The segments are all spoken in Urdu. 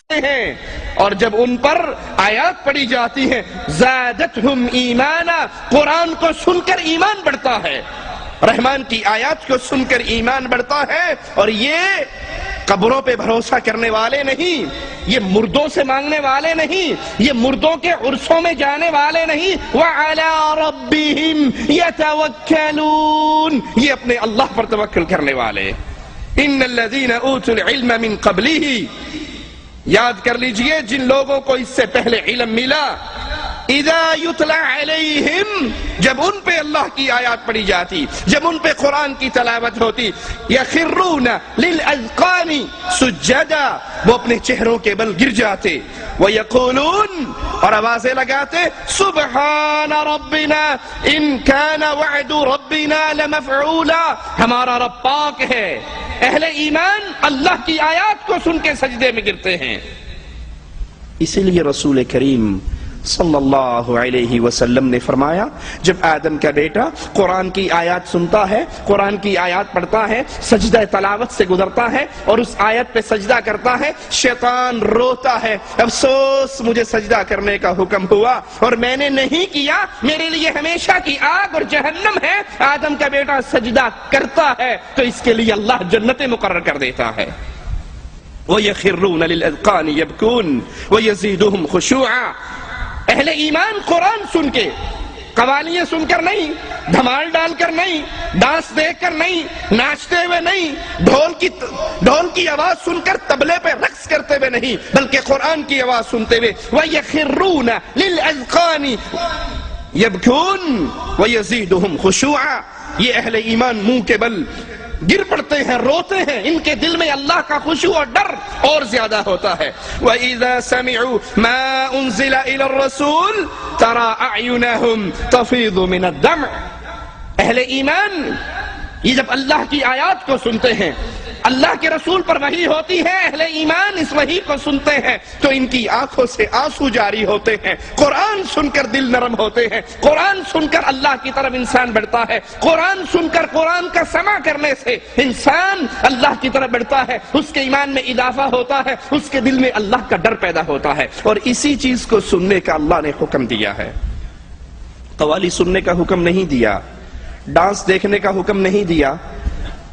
ہیں اور جب ان پر آیات پڑھی جاتی ہیں زادتہم ایمانا، قرآن کو سن کر ایمان بڑھتا ہے، رحمان کی آیات کو سن کر ایمان بڑھتا ہے۔ اور یہ قبروں پہ بھروسہ کرنے والے نہیں، یہ مردوں سے مانگنے والے نہیں، یہ مردوں کے عرصوں میں جانے والے نہیں، وَعَلَىٰ رَبِّهِمْ يَتَوَكَّلُونَ، یہ اپنے اللہ پر توکل کرنے والے۔ إِنَّ الَّذِينَ أُوتُوا الْعِلْمَ مِنْ قَبْلِهِ، یاد کر لیجئے جن لوگوں کو اس سے پہلے علم ملا، اذا یتلا علیہم، جب ان پہ اللہ کی آیات پڑھی جاتی، جب ان پہ قرآن کی تلاوت ہوتی، یخرون للاذقان سجدا، وہ اپنے چہروں کے بل گر جاتے، ویقولون، اور آوازیں لگاتے، سبحان ربنا ان کان وعد ربنا لمفعولا، ہمارا رب پاک ہے۔ اہل ایمان اللہ کی آیات کو سن کے سجدے میں گرتے ہیں۔ اسی لیے رسول کریم صلی اللہ علیہ وسلم نے فرمایا، جب آدم کا بیٹا قرآن کی آیات سنتا ہے، قرآن کی آیات پڑھتا ہے، سجدہ تلاوت سے گزرتا ہے اور اس آیت پہ سجدہ کرتا ہے، شیطان روتا ہے، افسوس مجھے سجدہ کرنے کا حکم ہوا اور میں نے نہیں کیا، میرے لیے ہمیشہ کی آگ اور جہنم ہے۔ آدم کا بیٹا سجدہ کرتا ہے تو اس کے لیے اللہ جنت مقرر کر دیتا ہے۔ وَيَخِرُّونَ لِلْأَذْقَانِ يَبْكُونَ وَيَزِيدُهُمْ خُشُوعًا، اہل ایمان قرآن سن کے، قوالیاں سن کر نہیں، دھمال ڈال کر نہیں، ڈانس دیکھ کر نہیں، ناچتے ہوئے نہیں، ڈھول کی آواز سن کر طبلے پہ رقص کرتے ہوئے نہیں، بلکہ قرآن کی آواز سنتے ہوئے، وَيَخِرُّونَ لِلْأَذْقَانِ يَبْكُونَ وَيَزِيدُهُمْ خُشُوعًا، یہ اہل ایمان منہ کے بل گر پڑتے ہیں، روتے ہیں، ان کے دل میں اللہ کا خشوع اور ڈر اور زیادہ ہوتا ہے۔ وَإِذَا سَمِعُوا مَا أُنزِلَ إِلَى الرَّسُولِ تَرَىٰ أَعْيُنَهُمْ تَفِيضُ مِنَ الدَّمْعِ، اہل ایمان یہ جب اللہ کی آیات کو سنتے ہیں، اللہ کے رسول پر وحی ہوتی ہے، اہل ایمان اس وحی کو سنتے ہیں تو ان کی آنکھوں سے آنسو جاری ہوتے ہیں، قرآن سن کر دل نرم ہوتے ہیں، قرآن سن کر اللہ کی طرف انسان بڑھتا ہے، قرآن سن کر قرآن کا سماع کرنے سے انسان اللہ کی طرف بڑھتا ہے، اس کے ایمان میں اضافہ ہوتا ہے، اس کے دل میں اللہ کا ڈر پیدا ہوتا ہے۔ اور اسی چیز کو سننے کا اللہ نے حکم دیا ہے، قوالی سننے کا حکم نہیں دیا، ڈانس دیکھنے کا حکم نہیں دیا،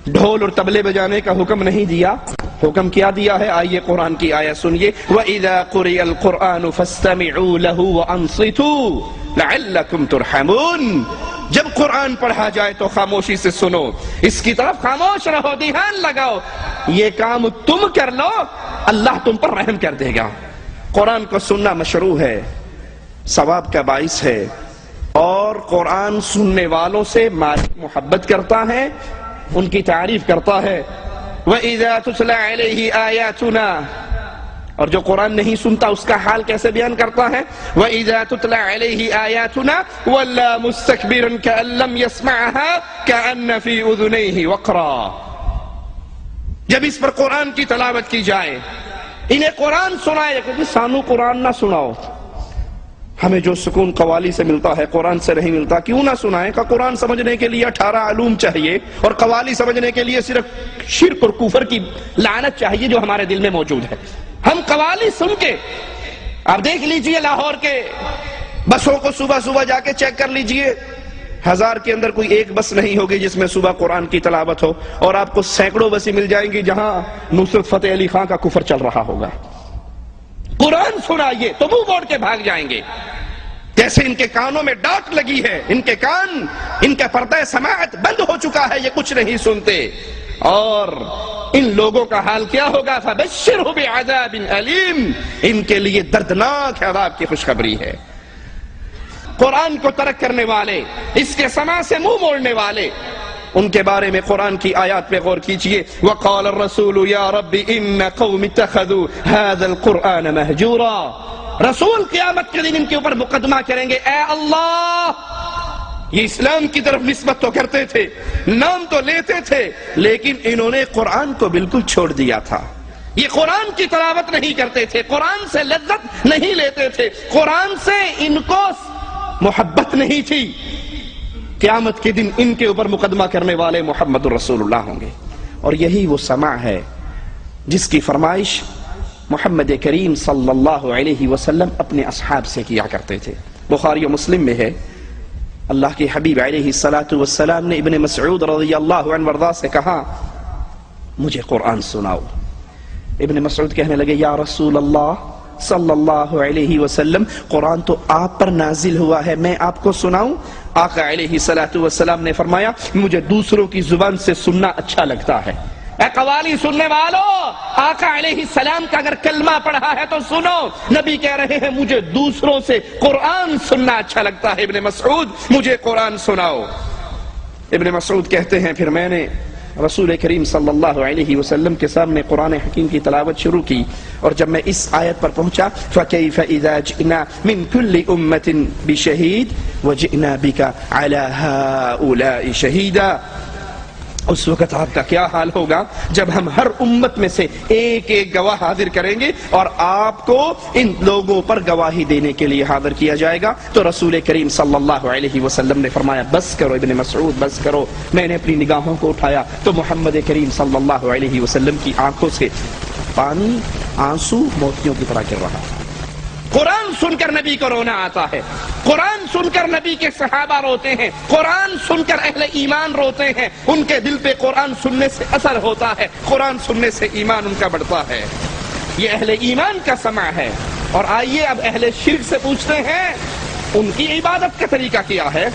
ڈھول اور طبلے بجانے کا حکم نہیں دیا۔ حکم کیا دیا ہے؟ آئیے قرآن کی آیت سنیے، وَإِذَا قُرِئَ الْقُرْآنُ فَاسْتَمِعُوا لَهُ وَأَنصِتُوا لَعَلَّكُمْ تُرْحَمُونَ، جب قرآن پڑھا جائے تو خاموشی سے سنو، اس کی طرف خاموش رہو، دھیان لگاؤ، یہ کام تم کر لو اللہ تم پر رحم کر دے گا۔ قرآن کو سننا مشروع ہے، ثواب کا باعث ہے، اور قرآن سننے والوں سے مالک محبت کرتا ہے، ان کی تعریف کرتا ہے۔ وَإِذَا تُتْلَى عَلَيْهِ آيَاتُنَا، اور جو قرآن نہیں سنتا اس کا حال کیسے بیان کرتا ہے؟ وَإِذَا تُتْلَى عَلَيْهِ آيَاتُنَا وَلَّا مُسْتَكْبِرًا كَأَن لَّمْ يَسْمَعْهَا كَأَنَّ فِي أُذُنَيْهِ وَقْرًا، جب اس پر قرآن کی تلاوت کی جائے، انہیں قرآن سنائے، کہ سانو قرآن نہ سناؤ، ہمیں جو سکون قوالی سے ملتا ہے قرآن سے نہیں ملتا، کیوں نہ سنائیں؟ کہ قرآن سمجھنے کے لیے 18 علوم چاہیے اور قوالی سمجھنے کے لیے صرف شرک اور کفر کی لعنت چاہیے جو ہمارے دل میں موجود ہے۔ ہم قوالی سن کے، آپ دیکھ لیجئے لاہور کے بسوں کو صبح صبح جا کے چیک کر لیجئے، 1000 کے اندر کوئی ایک بس نہیں ہوگی جس میں صبح قرآن کی تلاوت ہو، اور آپ کو سینکڑوں بسیں مل جائیں گی جہاں نصرت فتح علی خان کا کفر چل رہا ہوگا۔ قرآن سنائیے تو منہ موڑ کے بھاگ جائیں گے، جیسے ان کے کانوں میں ڈاک لگی ہے، ان کے کان، ان کا پردہ سماعت بند ہو چکا ہے، یہ کچھ نہیں سنتے۔ اور ان لوگوں کا حال کیا ہوگا؟ فَبَشِّرْهُ بِعَذَابٍ أَلِيمٍ، ان کے لیے دردناک عذاب کی خوشخبری ہے۔ قرآن کو ترک کرنے والے، اس کے سماع سے منہ موڑنے والے، ان کے بارے میں قرآن کی آیات پہ غور کیجئے۔ وَقَالَ الرَّسُولُ يَا رَبِّ إِنَّ قَوْمِ اتَّخَذُوا هَذَا الْقُرْآنَ مَهْجُورًا، رسول قیامت کے دن ان کے اوپر مقدمہ کریں گے، اے اللہ، یہ اسلام کی طرف نسبت تو کرتے تھے، نام تو لیتے تھے، لیکن انہوں نے قرآن کو بالکل چھوڑ دیا تھا، یہ قرآن کی تلاوت نہیں کرتے تھے، قرآن سے لذت نہیں لیتے تھے، قرآن سے ان کو محبت نہیں تھی۔ قیامت کے دن ان کے اوپر مقدمہ کرنے والے محمد رسول اللہ ہوں گے، اور یہی وہ سماع ہے جس کی فرمائش محمد کریم صلی اللہ علیہ وسلم اپنے اصحاب سے کیا کرتے تھے. بخاری و مسلم میں ہے اللہ کے حبیب علیہ السلام نے ابن مسعود رضی اللہ عنہ وارضاہ سے کہا مجھے قرآن سناؤ. ابن مسعود کہنے لگے یا رسول اللہ صلی اللہ علیہ وسلم قرآن تو آپ پر نازل ہوا ہے، میں آپ کو سناؤں؟ آقا علیہ السلام نے فرمایا مجھے دوسروں کی زبان سے سننا اچھا لگتا ہے. اے قوالی سننے والوں، آقا علیہ السلام کا اگر کلمہ پڑھا ہے تو سنو. نبی کہہ رہے ہیں مجھے دوسروں سے قرآن سننا اچھا لگتا ہے، ابن مسعود مجھے قرآن سناؤ. ابن مسعود کہتے ہیں پھر میں نے رسول کریم صلی اللہ علیہ وسلم کے سامنے قرآن حکیم کی تلاوت شروع کی، اور جب میں اس آیت پر پہنچا فَكَيْفَ إِذَا جِئْنَا مِن كُلِّ أُمَّةٍ بِشَهِيدٍ وَجِئْنَا بِكَ عَلَى هَؤُلَاءِ شَهِيدًا، اس وقت آپ کا کیا حال ہوگا جب ہم ہر امت میں سے ایک ایک گواہ حاضر کریں گے اور آپ کو ان لوگوں پر گواہی دینے کے لیے حاضر کیا جائے گا. تو رسول کریم صلی اللہ علیہ وسلم نے فرمایا بس کرو ابن مسعود بس کرو. میں نے اپنی نگاہوں کو اٹھایا تو محمد کریم صلی اللہ علیہ وسلم کی آنکھوں سے پانی آنسو موتیوں کی طرح گر رہا. قرآن سن کر نبی کو رونا آتا ہے، قرآن سن کر نبی کے صحابہ روتے ہیں، قرآن سن کر اہل ایمان روتے ہیں. ان کے دل پہ قرآن سننے سے اثر ہوتا ہے، قرآن سننے سے ایمان ان کا بڑھتا ہے. یہ اہل ایمان کا سماع ہے. اور آئیے اب اہل شرک سے پوچھتے ہیں ان کی عبادت کا طریقہ کیا ہے،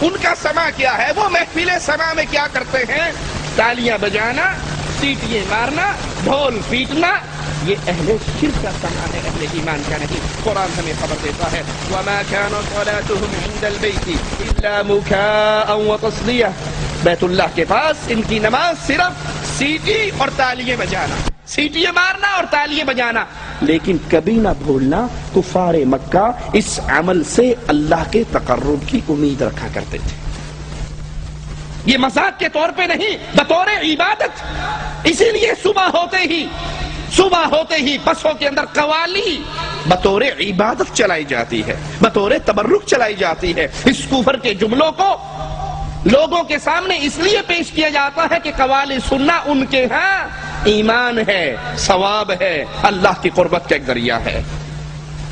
ان کا سماع کیا ہے. وہ محفل سماع میں کیا کرتے ہیں؟ تالیاں بجانا، سیٹیاں مارنا، ڈھول پیٹنا. یہ اہل شرک کا سماع ہے، اہل ایمان کا نہیں. قرآن ہمیں خبر دیتا ہے وَمَا كَانَ صَلَاتُهُمْ عِنْدَ الْبَيْتِ إِلَّا مُكَاءً وَتَصْدِيَةً. بیت اللہ کے پاس ان کی نماز صرف سیٹی اور تالیاں بجانا، سیٹیاں مارنا اور تالیاں بجانا. لیکن کبھی نہ بھولنا کفار مکہ اس عمل سے اللہ کے تقرب کی امید رکھا کرتے تھے. یہ مذاق کے طور پہ نہیں، بطور عبادت. اسی لیے صبح ہوتے ہی بسوں کے اندر قوالی بطور عبادت چلائی جاتی ہے، بطور تبرک چلائی جاتی ہے. اس کفر کے جملوں کو لوگوں کے سامنے اس لیے پیش کیا جاتا ہے کہ قوالی سننا ان کے ہاں ایمان ہے، ثواب ہے، اللہ کی قربت کا ایک ذریعہ ہے.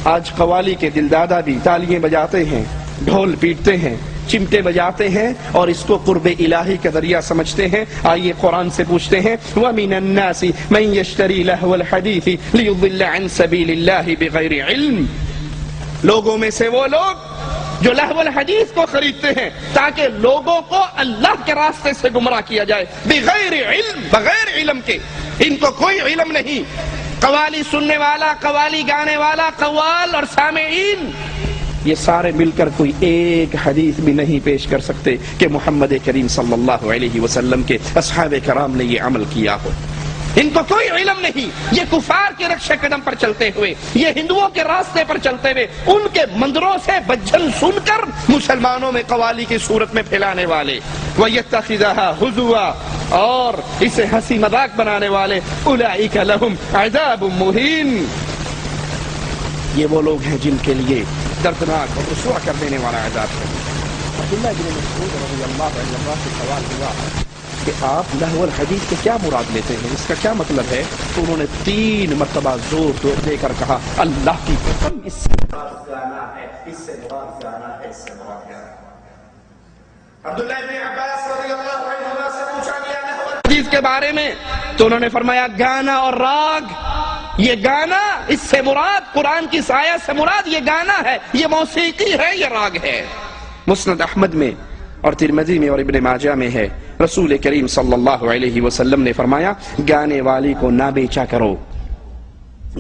آج قوالی کے دلدادہ بھی تالیاں بجاتے ہیں، ڈھول پیٹتے ہیں، چمٹے بجاتے ہیں اور اس کو قرب الہی کا ذریعہ سمجھتے ہیں. آئیے قرآن سے پوچھتے ہیں وَمِنَ النَّاسِ مَن يَشْتَرِي لَهْوَ الْحَدِيثِ لِيُضِلَّ عَن سَبِيلِ اللَّهِ بِغَيْرِ عِلْمٍ. لوگوں میں سے وہ لوگ جو لہو الحدیث کو خریدتے ہیں تاکہ لوگوں کو اللہ کے راستے سے گمراہ کیا جائے، بغیر علم، بغیر علم کے. ان کو کوئی علم نہیں. قوالی سننے والا، قوالی گانے والا، قوال اور سامعین یہ سارے مل کر کوئی ایک حدیث بھی نہیں پیش کر سکتے کہ محمد کریم صلی اللہ علیہ وسلم کے اصحاب کرام نے یہ عمل کیا ہو. ان کو کوئی علم نہیں. یہ کفار کے رکشے قدم پر چلتے ہوئے، یہ ہندوؤں کے راستے پر چلتے ہوئے، ان کے مندروں سے بجن سن کر مسلمانوں میں قوالی کی صورت میں پھیلانے والے، وَيَتَّخِذَهَا هُزُوًا، اور اسے ہنسی مذاق بنانے والے، أُولَئِكَ لَهُمْ عَذَابٌ مُهِينٌ. یہ وہ لوگ ہیں جن کے لیے دردناک اور رسوا کر دینے والا عذاب ہے. عبداللہ بن مسعود رضی اللہ عنہ سے سوال ہوا کہ آپ لہو الحدیث سے کیا مراد لیتے ہیں، اس کا کیا مطلب ہے؟ تو انہوں نے 3 مرتبہ زور دے کر کہا اللہ کی قسم اس سے مراد گانا ہے، اس سے مراد گانا ہے، اس سے مراد گانا ہے. عبداللہ بن عباس رضی اللہ عنہ سے پوچھا گیا لہو الحدیث کے بارے میں تو انہوں نے فرمایا گانا اور راگ. یہ گانا اس سے مراد، قرآن کی آیت سے مراد یہ گانا ہے، یہ موسیقی ہے، یہ راگ ہے. مسند احمد میں اور ترمذی میں اور ابن ماجہ میں ہے رسول کریم صلی اللہ علیہ وسلم نے فرمایا گانے والی کو نہ بیچا کرو،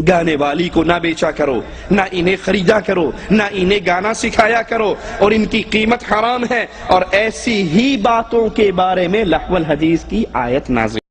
گانے والی کو نہ بیچا کرو، نہ انہیں خریدا کرو، نہ انہیں گانا سکھایا کرو، اور ان کی قیمت حرام ہے. اور ایسی ہی باتوں کے بارے میں لہو الحدیث کی آیت نازل